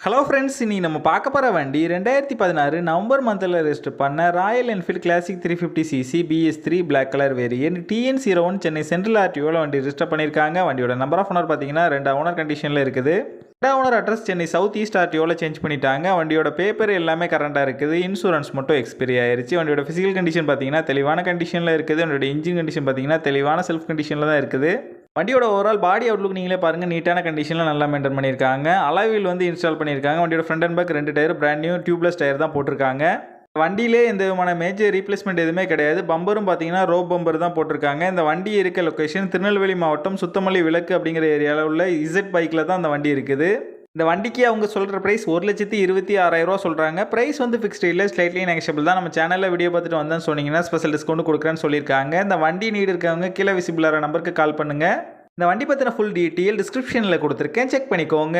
Hello friends, இனி நம்ம பார்க்க போகிற வண்டி 2016 நவம்பர் மந்தில் ரெஜிஸ்டர் பண்ண Royal Enfield classic 350cc BS3 black colour variant TN01 Chennai central ஆர்டிஓவில் வண்டி ரெஜிஸ்டர் பண்ணியிருக்காங்க. வண்டியோட நம்பர் ஆஃப் ஓனர் பார்த்தீங்கன்னா 2 ஓனர் கண்டிஷனில் இருக்குது. 2 owner address Chennai south east ஆர்டிஓவில் சேஞ்ச் பண்ணிட்டாங்க. வண்டியோட பேப்பர் எல்லாமே கரண்டாக இருக்குது. இன்சூரன்ஸ் மட்டும் எக்ஸ்பைரி ஆயிருச்சு. வண்டியோட ஃபிசிக்கல் கண்டிஷன் பார்த்தீங்கன்னா தெளிவான கண்டிஷனில் இருக்குது. வண்டியோட இன்ஜின் கண்டிஷன் பார்த்தீங்கன்னா தெளிவான செல்ஃப் கண்டிஷனில் தான் இருக்குது. வண்டியோட ஓவரால் பாடி அவுட்லுக் நீங்களே பாருங்கள், நீட்டான கண்டிஷனில் நல்லா மெயின்டைன் பண்ணியிருக்காங்க. அலாய்வில் வந்து இன்ஸ்டால் பண்ணியிருக்காங்க. வண்டியோட front and back 2 tyre brand new tubeless tyre தான் போட்டிருக்காங்க. வண்டியிலே எந்த விதமான மேஜர் ரீப்ளேஸ்மெண்ட் எதுவுமே கிடையாது. பம்பரும் பார்த்தீங்கன்னா ரோப் பம்பர் தான் போட்டிருக்காங்க. இந்த வண்டி இருக்க லொக்கேஷன் திருநெல்வேலி மாவட்டம் சுத்தமல்லி விளக்கு அப்படிங்கிற ஏரியாவில் உள்ள இசட் பைக்கில் தான் அந்த வண்டி இருக்குது. இந்த வண்டிக்கு அவங்க சொல்கிற ப்ரைஸ் 1,26,000 சொல்கிறாங்க. ப்ரைஸ் வந்து ஃபிக்ஸ்டு இல்லை, ஸ்லைட்லி நெகஷியபிள் தான். நம்ம சேனலில் வீடியோ பார்த்துட்டு வந்தேன்னு சொன்னீங்கன்னா ஸ்பெஷல் டிஸ்கவுண்ட் கொடுக்குறேன்னு சொல்லியிருக்காங்க. இந்த வண்டி நீடு இருக்கவங்க கீழே விசிபிளான நம்பருக்கு கால் பண்ணுங்கள். இந்த வண்டி பற்றின ஃபுல் டீட்டெயில் டிஸ்கிரிப்ஷனில் கொடுத்துருக்கேன், செக் பண்ணிக்கோங்க.